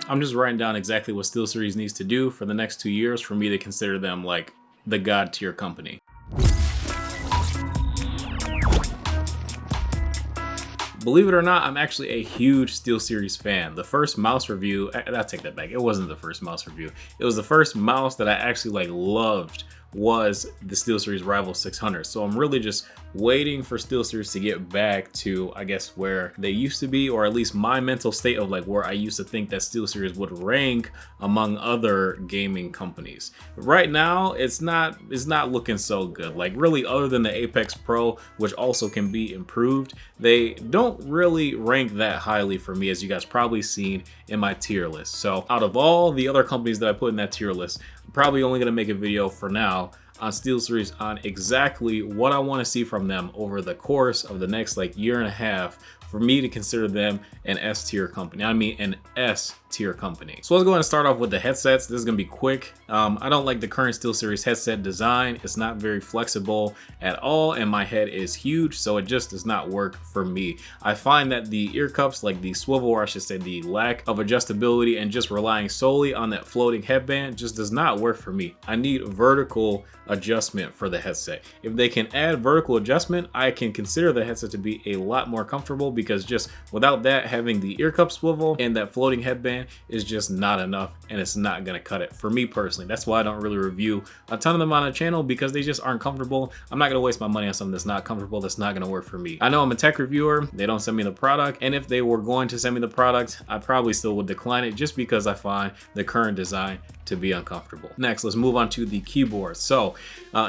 I'm just writing down exactly what SteelSeries needs to do for the next 2 years for me to consider them like the god tier company. Believe it or not, I'm actually a huge SteelSeries fan. The first mouse review, I'll take that back. It wasn't the first mouse review. It was the first mouse that I actually like loved was the SteelSeries Rival 600. So I'm really just waiting for SteelSeries to get back to, I guess, where they used to be, or at least my mental state of like where I used to think that SteelSeries would rank among other gaming companies. Right now, it's not looking so good. Like really, other than the Apex Pro, which also can be improved, they don't really rank that highly for me, as you guys probably seen in my tier list. So out of all the other companies that I put in that tier list, I'm probably only gonna make a video for now on SteelSeries on exactly what I want to see from them over the course of the next like year and a half for me to consider them an S tier company. I mean an S tier company. So let's go ahead and start off with the headsets. This is gonna be quick. I don't like the current SteelSeries headset design. It's not very flexible at all, and my head is huge, so it just does not work for me. I find that the ear cups, like the swivel, or I should say the lack of adjustability and just relying solely on that floating headband just does not work for me. I need vertical adjustment for the headset. If they can add vertical adjustment, I can consider the headset to be a lot more comfortable, because just without that, having the ear cup swivel and that floating headband is just not enough, and it's not gonna cut it for me personally. That's why I don't really review a ton of them on the channel, because they just aren't comfortable. I'm not gonna waste my money on something that's not comfortable, that's not gonna work for me. I know I'm a tech reviewer, they don't send me the product, and if they were going to send me the product, I probably still would decline it just because I find the current design to be uncomfortable. Next, let's move on to the keyboard. So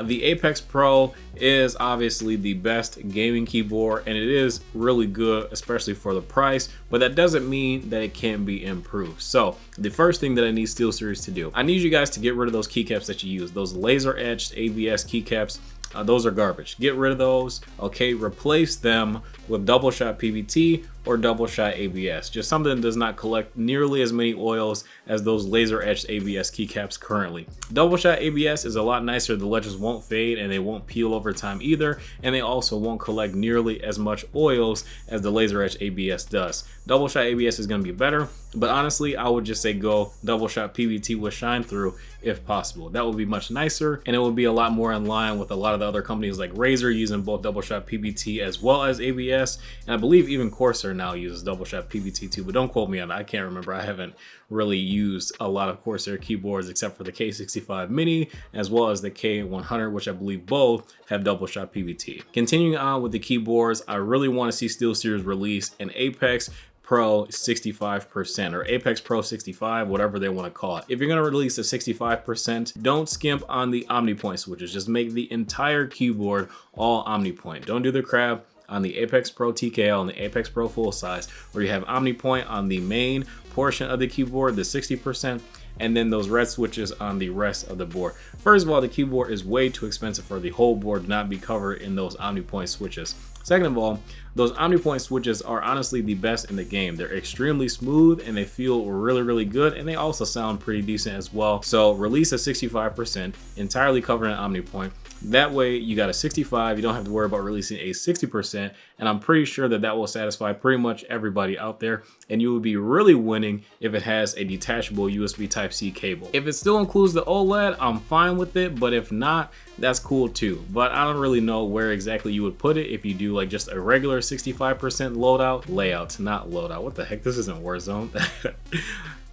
the Apex Pro is obviously the best gaming keyboard, and it is really good, especially for the price, but that doesn't mean that it can't be improved. So the first thing that I need SteelSeries to do, I need you guys to get rid of those keycaps that you use, those laser etched ABS keycaps. Those are garbage. Get rid of those. Okay, replace them with double shot PBT or double shot ABS. Just something that does not collect nearly as many oils as those laser etched ABS keycaps currently. Double shot ABS is a lot nicer. The ledges won't fade and they won't peel over time either, and they also won't collect nearly as much oils as the laser etched ABS does. Double shot ABS is going to be better, but honestly, I would just say go double shot PBT with shine through if possible. That would be much nicer, and it would be a lot more in line with a lot of the other companies like Razer using both double shot PBT as well as ABS, and I believe even Corsair now uses double shot PBT too, but don't quote me on that. I can't remember. I haven't really used a lot of Corsair keyboards except for the K65 Mini as well as the K100, which I believe both have double shot PBT. Continuing on with the keyboards, I really want to see SteelSeries release an Apex Pro 65% or Apex Pro 65, whatever they want to call it. If you're going to release a 65%, don't skimp on the OmniPoint switches. Just make the entire keyboard all OmniPoint. Don't do the crap on the Apex Pro TKL and the Apex Pro full size, where you have OmniPoint on the main portion of the keyboard, the 60%, and then those red switches on the rest of the board. First of all, the keyboard is way too expensive for the whole board to not be covered in those OmniPoint switches. Second of all, those OmniPoint switches are honestly the best in the game. They're extremely smooth and they feel really, really good, and they also sound pretty decent as well. So release a 65% entirely covered in OmniPoint. That way you got a 65, you don't have to worry about releasing a 60%, and I'm pretty sure that that will satisfy pretty much everybody out there, and you would be really winning if it has a detachable USB Type-C cable. If it still includes the OLED, I'm fine with it, but if not, that's cool too. But I don't really know where exactly you would put it if you do like just a regular 65% layout, not loadout. What the heck, this isn't Warzone.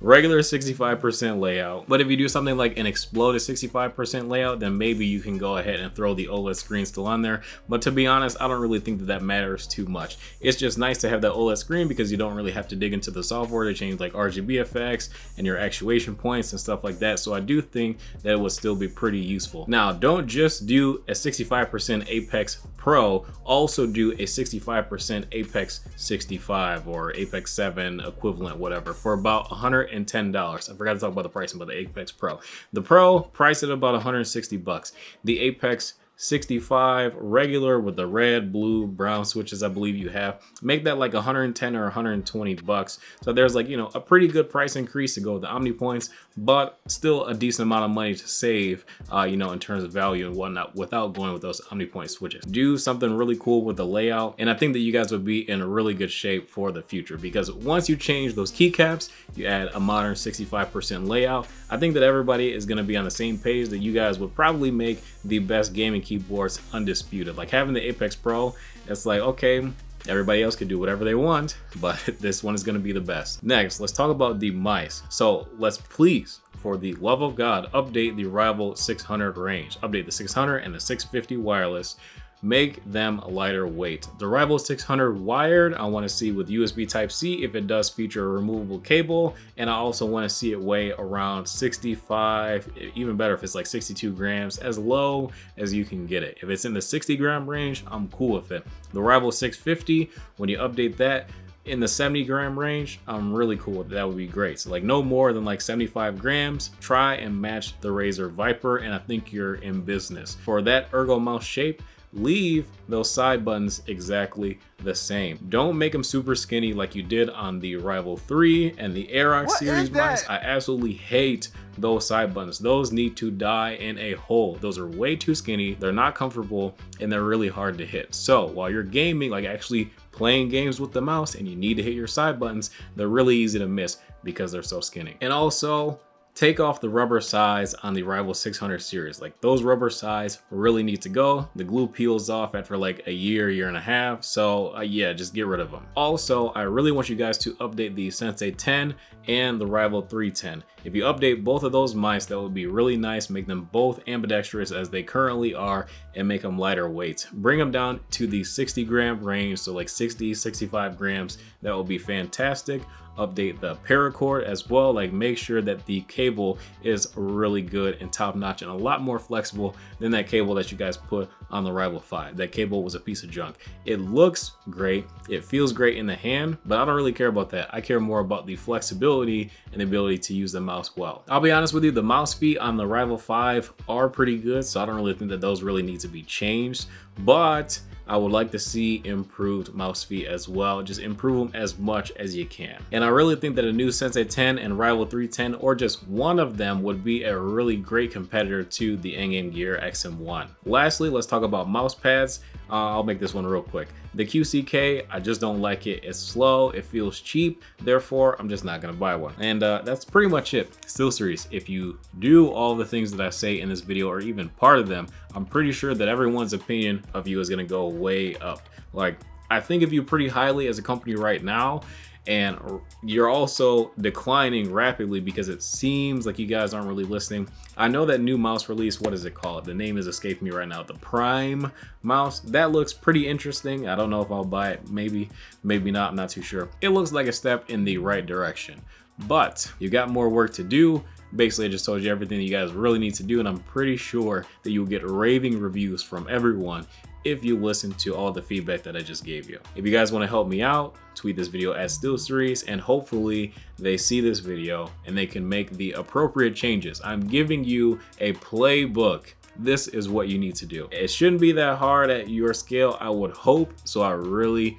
Regular 65% layout. But if you do something like an exploded 65% layout, then maybe you can go ahead and throw the OLED screen still on there. But to be honest, I don't really think that that matters too much. It's just nice to have that OLED screen because you don't really have to dig into the software to change like RGB effects and your actuation points and stuff like that. So I do think that it would still be pretty useful. Now, don't just do a 65% Apex Pro, also do a 65% Apex 65 or Apex 7 equivalent, whatever, for about $110. I forgot to talk about the pricing, but the Apex Pro. The Pro priced at about 160 bucks. The Apex 65 regular with the red, blue, brown switches I believe you have. Make that like 110 or 120 bucks. So there's like, you know, a pretty good price increase to go with the Omni points, but still a decent amount of money to save, you know, in terms of value and whatnot without going with those Omni point switches. Do something really cool with the layout, and I think that you guys would be in a really good shape for the future, because once you change those keycaps, you add a modern 65% layout, I think that everybody is going to be on the same page that you guys would probably make the best gaming keyboards undisputed. Like having the Apex Pro, it's like, okay, everybody else can do whatever they want, but this one is going to be the best. Next, let's talk about the mice. So let's please, for the love of God, update the Rival 600 range. Update the 600 and the 650 wireless. Make them lighter weight. The Rival 600 wired, I want to see with USB Type-C if it does feature a removable cable, and I also want to see it weigh around 65, even better if it's like 62 grams, as low as you can get it. If it's in the 60 gram range, I'm cool with it. The Rival 650, when you update that, in the 70 gram range, I'm really cool with it. That would be great. So like no more than like 75 grams, try and match the Razer Viper, and I think you're in business. For that ergo mouse shape, leave those side buttons exactly the same. Don't make them super skinny like you did on the Rival 3 and the Aerox series mice. I absolutely hate those side buttons. Those need to die in a hole. Those are way too skinny, they're not comfortable, and they're really hard to hit. So while you're gaming, like actually playing games with the mouse, and you need to hit your side buttons, they're really easy to miss because they're so skinny. And also, take off the rubber sides on the Rival 600 series. Like those rubber sides really need to go. The glue peels off after like a year and a half. So yeah, just get rid of them. Also, I really want you guys to update the Sensei 10 and the Rival 310. If you update both of those mice, that would be really nice. Make them both ambidextrous as they currently are, and make them lighter weight. Bring them down to the 60 gram range, so like 60, 65 grams. That would be fantastic. Update the paracord as well. Like make sure that the cable is really good and top notch and a lot more flexible than that cable that you guys put on the Rival 5. That cable was a piece of junk. It looks great, it feels great in the hand, but I don't really care about that. I care more about the flexibility and the ability to use the mouse well. I'll be honest with you, the mouse feet on the Rival 5 are pretty good, so I don't really think that those really need to be changed, but I would like to see improved mouse feet as well. Just improve them as much as you can. And I really think that a new Sensei 10 and Rival 310, or just one of them, would be a really great competitor to the Endgame Gear XM1. Lastly, let's talk about mouse pads. I'll make this one real quick. The QCK, I just don't like it. It's slow, it feels cheap, therefore I'm just not gonna buy one. And that's pretty much it. SteelSeries, if you do all the things that I say in this video, or even part of them, I'm pretty sure that everyone's opinion of you is gonna go way up. Like, I think of you pretty highly as a company right now, and you're also declining rapidly because it seems like you guys aren't really listening. I know that new mouse release, what is it called? The name is escaping me right now. The Prime mouse, that looks pretty interesting. I don't know if I'll buy it, maybe not, I'm not too sure. It looks like a step in the right direction, but you got more work to do. Basically, I just told you everything that you guys really need to do, and I'm pretty sure that you'll get raving reviews from everyone if you listen to all the feedback that I just gave you. If you guys want to help me out, tweet this video at SteelSeries, and hopefully they see this video and they can make the appropriate changes. I'm giving you a playbook. This is what you need to do. It shouldn't be that hard at your scale, I would hope. So I really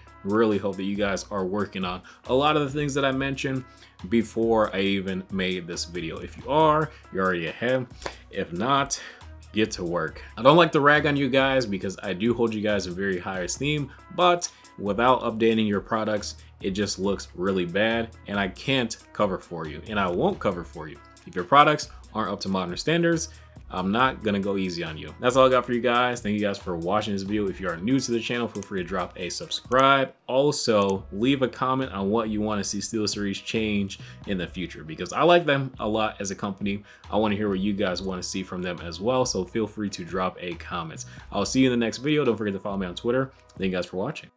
hope that you guys are working on a lot of the things that I mentioned before I even made this video. If you are, you're already ahead. If not, get to work. I don't like to rag on you guys because I do hold you guys in very high esteem, but without updating your products, it just looks really bad, and I can't cover for you, and I won't cover for you. If your products aren't up to modern standards, I'm not gonna go easy on you. That's all I got for you guys. Thank you guys for watching this video. If you are new to the channel, feel free to drop a subscribe. Also, leave a comment on what you want to see SteelSeries change in the future, because I like them a lot as a company. I want to hear what you guys want to see from them as well, so feel free to drop a comment. I'll see you in the next video. Don't forget to follow me on Twitter. Thank you guys for watching.